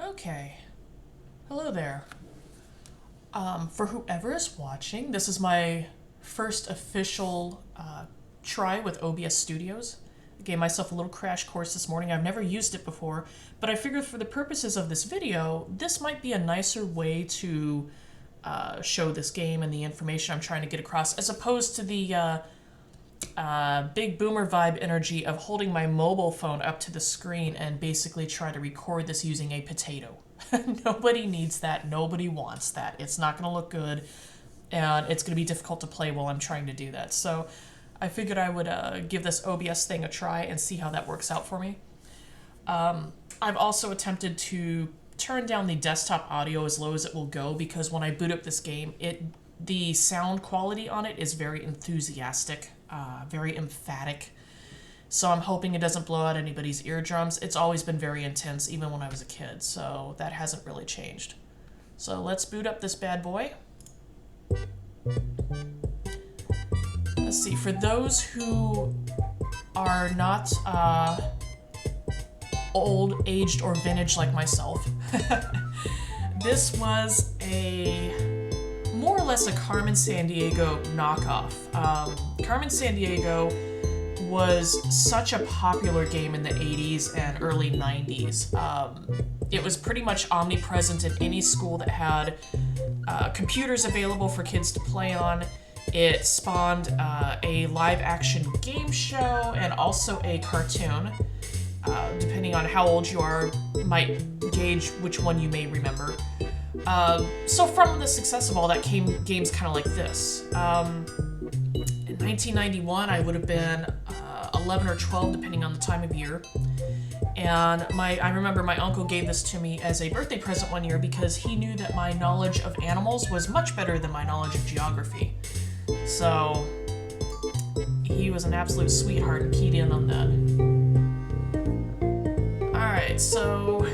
Okay. Hello there. For whoever is watching, this is my first official try with OBS Studios. I gave myself a little crash course this morning. I've never used it before, but I figured for the purposes of this video, this might be a nicer way to show this game and the information I'm trying to get across, as opposed to the big boomer vibe energy of holding my mobile phone up to the screen and basically try to record this using a potato. Nobody needs that. Nobody wants that. It's not going to look good, and it's going to be difficult to play while I'm trying to do that. So I figured I would give this OBS thing a try and see how that works out for me. I've also attempted to turn down the desktop audio as low as it will go, because when I boot up this game, the sound quality on it is very enthusiastic, very emphatic. So I'm hoping it doesn't blow out anybody's eardrums. It's always been very intense, even when I was a kid, so that hasn't really changed. So let's boot up this bad boy. Let's see, for those who are not old, aged, or vintage like myself, this was more or less a Carmen Sandiego knockoff. Carmen Sandiego was such a popular game in the 80s and early 90s. It was pretty much omnipresent in any school that had computers available for kids to play on. It spawned a live-action game show and also a cartoon. Depending on how old you are, might gauge which one you may remember. So from the success of all that came games kind of like this. In 1991, I would have been 11 or 12, depending on the time of year. And I remember my uncle gave this to me as a birthday present one year because he knew that my knowledge of animals was much better than my knowledge of geography. So he was an absolute sweetheart and keyed in on that. Alright, so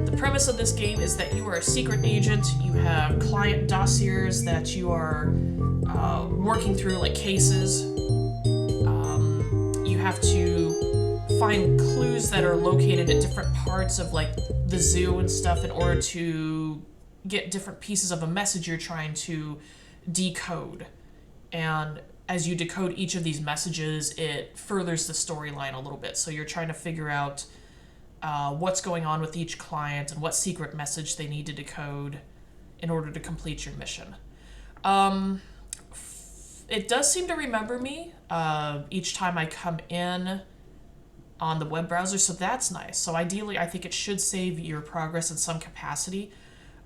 the premise of this game is that you are a secret agent. You have client dossiers that you are working through, like cases. You have to find clues that are located at different parts of like the zoo and stuff in order to get different pieces of a message you're trying to decode. And as you decode each of these messages, it furthers the storyline a little bit. So you're trying to figure out what's going on with each client and what secret message they need to decode in order to complete your mission. It does seem to remember me each time I come in on the web browser, so that's nice. So ideally, I think it should save your progress in some capacity.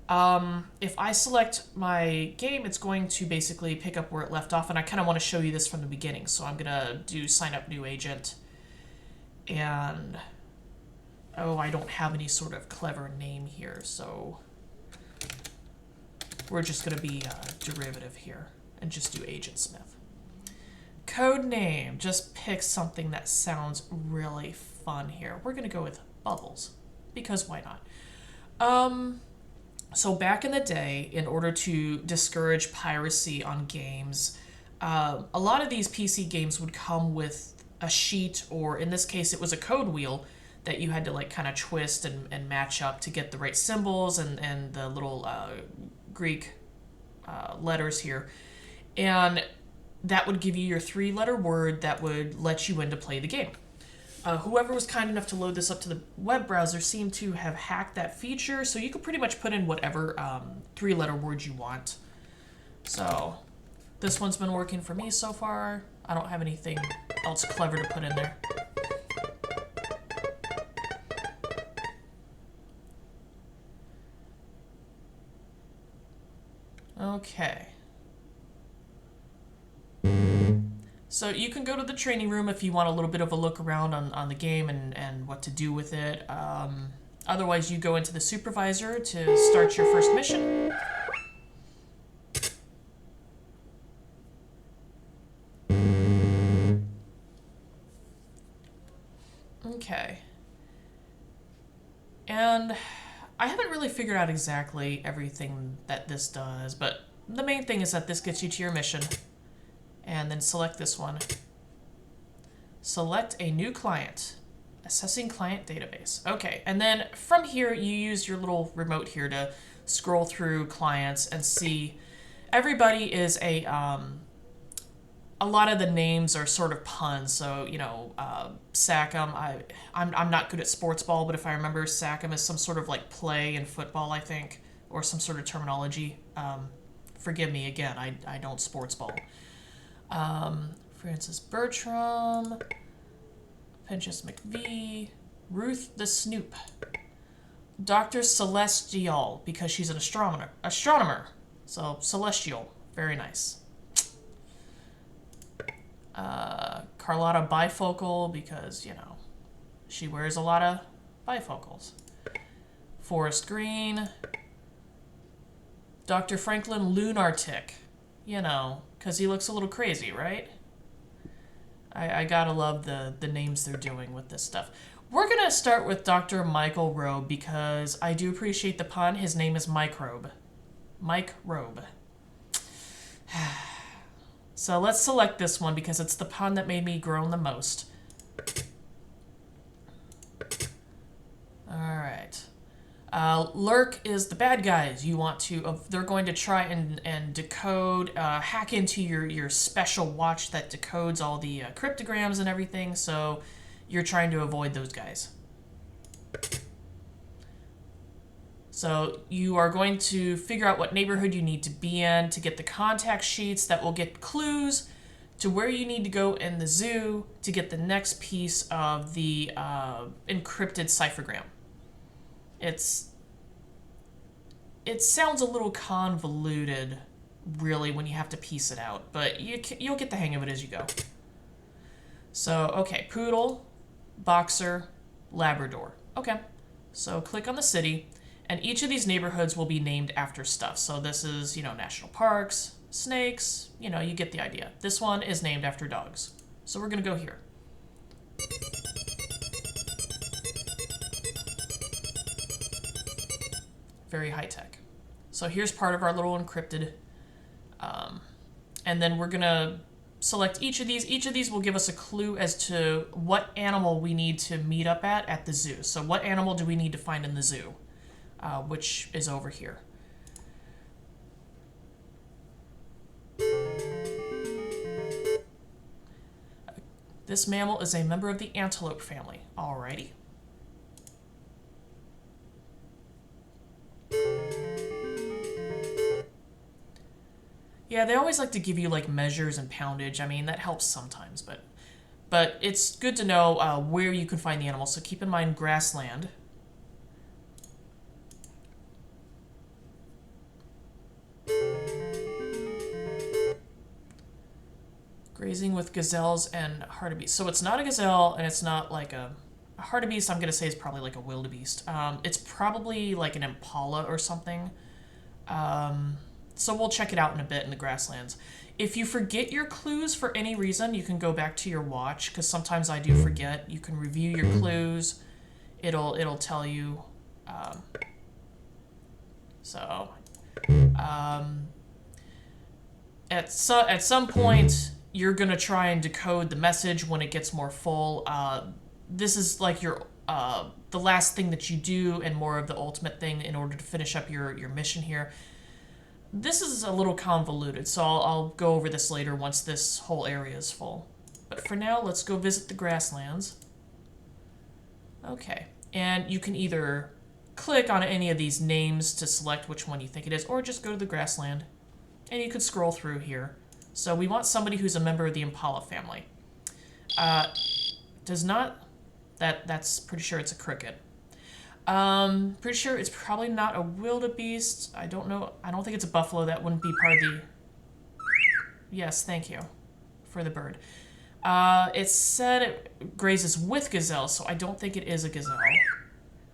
If I select my game, it's going to basically pick up where it left off, and I kind of want to show you this from the beginning. So I'm going to do sign up new agent, and oh, I don't have any sort of clever name here, so we're just going to be derivative here and just do Agent Smith. Code name, just pick something that sounds really fun here. We're going to go with Bubbles, because why not? So back in the day, in order to discourage piracy on games, a lot of these PC games would come with a sheet, or in this case, it was a code wheel that you had to like kind of twist and match up to get the right symbols and the little Greek letters here. And that would give you your 3-letter word that would let you in to play the game. Whoever was kind enough to load this up to the web browser seemed to have hacked that feature, so you could pretty much put in whatever 3-letter word you want. So this one's been working for me so far. I don't have anything else clever to put in there. Okay. So you can go to the training room if you want a little bit of a look around on the game and what to do with it. Otherwise, you go into the supervisor to start your first mission. Okay. And I haven't really figured out exactly everything that this does, but the main thing is that this gets you to your mission. And then select this one. Select a new client. Assessing client database. Okay, and then from here, you use your little remote here to scroll through clients and see everybody is a lot of the names are sort of puns. So, Sackham, I'm not good at sports ball, but if I remember, Sackham is some sort of like play in football, I think, or some sort of terminology. Forgive me again, I don't sports ball. Francis Bertram, Pinchas McVie, Ruth the Snoop, Dr. Celestial, because she's an astronomer. So, Celestial, very nice. Carlotta Bifocal, because, she wears a lot of bifocals. Forest Green, Dr. Franklin Lunartic, because he looks a little crazy, right? I gotta love the names they're doing with this stuff. We're gonna start with Dr. Michael Robe because I do appreciate the pun. His name is Microbe. Mike Robe. So let's select this one because it's the pun that made me groan the most. Alright. Lurk is the bad guys. You want to, they're going to try and decode, hack into your special watch that decodes all the cryptograms and everything, so you're trying to avoid those guys. So you are going to figure out what neighborhood you need to be in to get the contact sheets that will get clues to where you need to go in the zoo to get the next piece of the encrypted ciphergram. It sounds a little convoluted, really, when you have to piece it out, but you'll get the hang of it as you go. So, okay, Poodle, Boxer, Labrador. Okay, so click on the city, and each of these neighborhoods will be named after stuff. So this is, national parks, snakes, you get the idea. This one is named after dogs. So we're gonna go here. Very high tech. So here's part of our little encrypted, and then we're gonna select each of these. Each of these will give us a clue as to what animal we need to meet up at the zoo. So what animal do we need to find in the zoo, which is over here. This mammal is a member of the antelope family. Alrighty. Yeah, they always like to give you like measures and poundage. I mean, that helps sometimes, but it's good to know where you can find the animals. So keep in mind grassland. Grazing with gazelles and hartebeest. So it's not a gazelle, and it's not like a hartebeest. I'm gonna say is probably like a wildebeest. It's probably like an impala or something. So we'll check it out in a bit in the grasslands. If you forget your clues for any reason, you can go back to your watch, because sometimes I do forget. You can review your clues. It'll tell you. At some point, you're gonna try and decode the message when it gets more full. This is like your the last thing that you do, and more of the ultimate thing in order to finish up your mission here. This is a little convoluted, so I'll go over this later once this whole area is full. But for now, let's go visit the grasslands. Okay, and you can either click on any of these names to select which one you think it is, or just go to the grassland, and you could scroll through here. So we want somebody who's a member of the impala family. That's pretty sure it's a cricket. Pretty sure it's probably not a wildebeest. I don't know. I don't think it's a buffalo. That wouldn't be part of the... Yes, thank you for the bird. It said it grazes with gazelles, so I don't think it is a gazelle.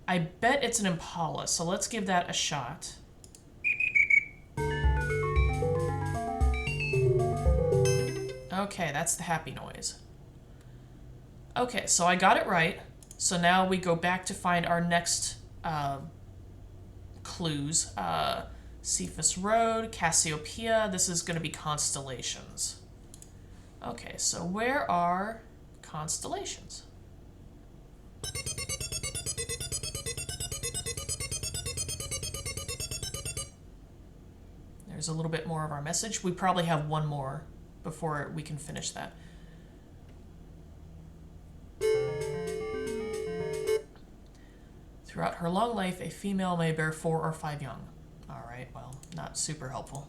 I bet it's an impala, so let's give that a shot. Okay, that's the happy noise. Okay, so I got it right. So now we go back to find our next clues. Cephas Road, Cassiopeia. This is going to be constellations. Okay, so where are constellations? Here's a little bit more of our message. We probably have one more before we can finish that. Throughout her long life, a female may bear 4 or 5 young. All right, well, not super helpful.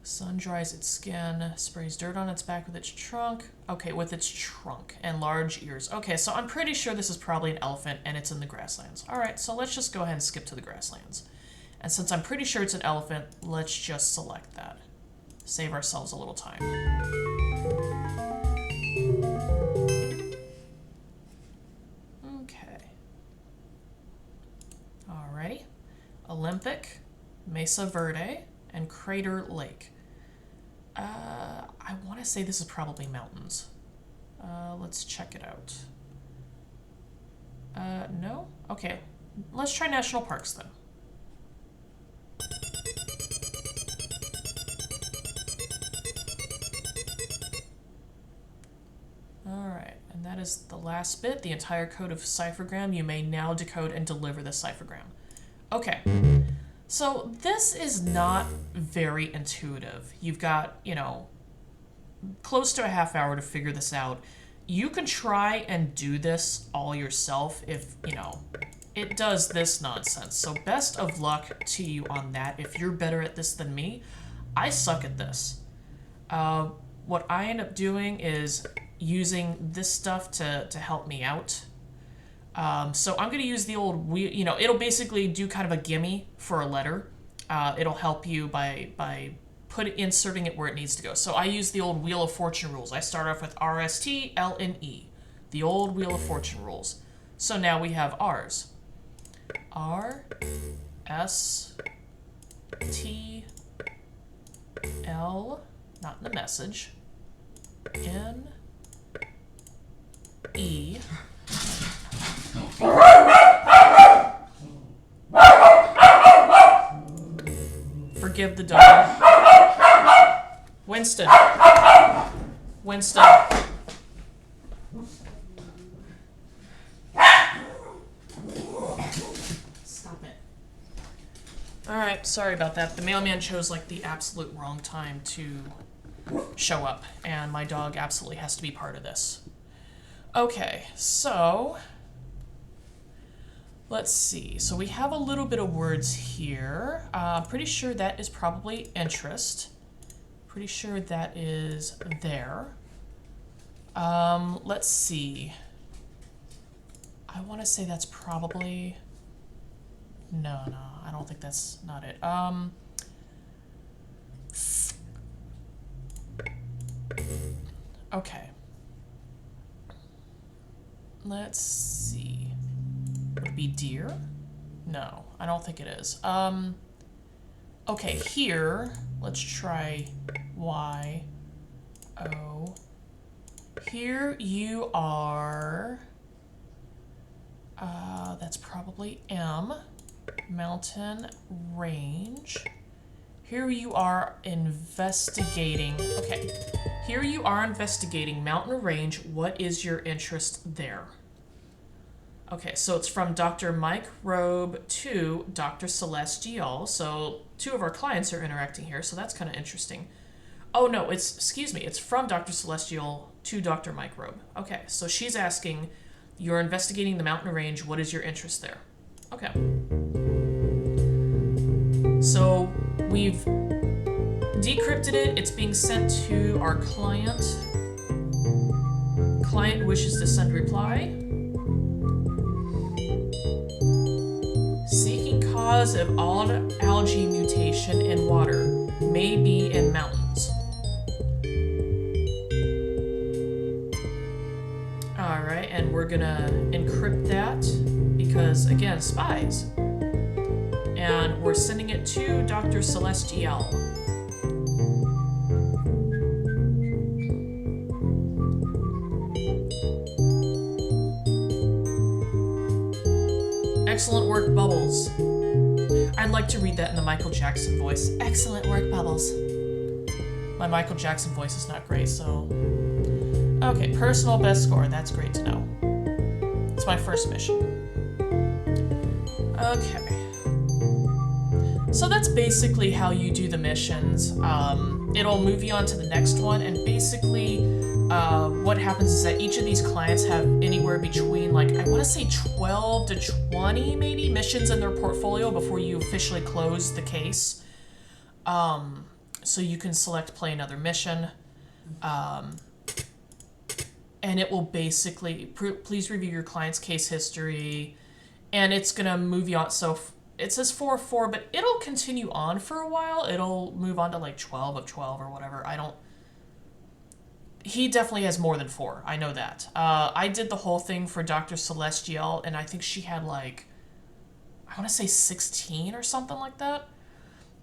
Sun dries its skin, sprays dirt on its back with its trunk. Okay, with its trunk and large ears. Okay, so I'm pretty sure this is probably an elephant and it's in the grasslands. All right, so let's just go ahead and skip to the grasslands. And since I'm pretty sure it's an elephant, let's just select that. Save ourselves a little time. Okay. Alrighty. Olympic, Mesa Verde, and Crater Lake. I want to say this is probably mountains. Let's check it out. No? Okay. Let's try national parks then. Alright, and that is the last bit, the entire code of ciphergram. You may now decode and deliver the ciphergram. Okay, so this is not very intuitive. You've got, you know, close to a half hour to figure this out. You can try and do this all yourself if, you know, it does this nonsense. So best of luck to you on that. If you're better at this than me, I suck at this. What I end up doing is using this stuff to help me out. So I'm going to use the old wheel, you know, it'll basically do kind of a gimme for a letter. It'll help you by inserting it where it needs to go. So I use the old Wheel of Fortune rules. I start off with R, S, T, L, and E. The old Wheel of Fortune rules. So now we have R's. R, S, T, L, not in the message, N, E. Forgive the dog. Winston. Winston. Stop it. Alright, sorry about that. The mailman chose like the absolute wrong time to show up, and my dog absolutely has to be part of this. Okay, so let's see. So we have a little bit of words here. Pretty sure that is probably interest. Pretty sure that is there. Let's see. I want to say that's probably... No, I don't think that's not it. Okay. Let's see. Would it be deer? No, I don't think it is. Okay, here, let's try Y, O. Here you are, that's probably M, mountain range. Here you are investigating, okay, here you are investigating mountain range. What is your interest there? Okay, so it's from Dr. Mike Robe to Dr. Celestial. So 2 of our clients are interacting here, so that's kind of interesting. Oh no, excuse me, it's from Dr. Celestial to Dr. Mike Robe. Okay, so she's asking, you're investigating the mountain range, what is your interest there? Okay. So we've decrypted it, it's being sent to our client. Client wishes to send reply. Seeking cause of all algae mutation in water, may be in mountains. Alright, and we're gonna encrypt that because, again, spies. And we're sending it to Dr. Celestial. Excellent work, Bubbles. I'd like to read that in the Michael Jackson voice. Excellent work, Bubbles. My Michael Jackson voice is not great, so... Okay, personal best score. That's great to know. It's my first mission. Okay. So that's basically how you do the missions. It'll move you on to the next one, and basically what happens is that each of these clients have anywhere between, like, I want to say 12 to 20 maybe missions in their portfolio before you officially close the case. So you can select play another mission. And it will basically, please review your client's case history, and it's going to move you on. So it says 4 of 4, but it'll continue on for a while. It'll move on to like 12 of 12 or whatever. He definitely has more than 4. I know that. I did the whole thing for Dr. Celestial, and I think she had like, I want to say 16 or something like that.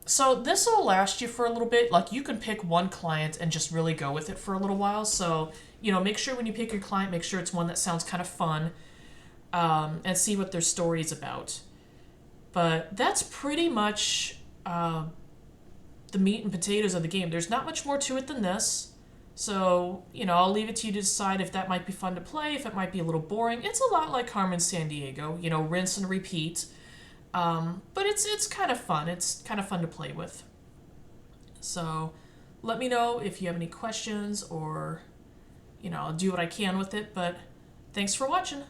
So this will last you for a little bit. Like, you can pick one client and just really go with it for a little while. So, make sure when you pick your client, make sure it's one that sounds kind of fun, and see what their story is about. But that's pretty much the meat and potatoes of the game. There's not much more to it than this. So, I'll leave it to you to decide if that might be fun to play, if it might be a little boring. It's a lot like Carmen Sandiego, rinse and repeat. But it's kind of fun. It's kind of fun to play with. So let me know if you have any questions, or, I'll do what I can with it. But thanks for watching.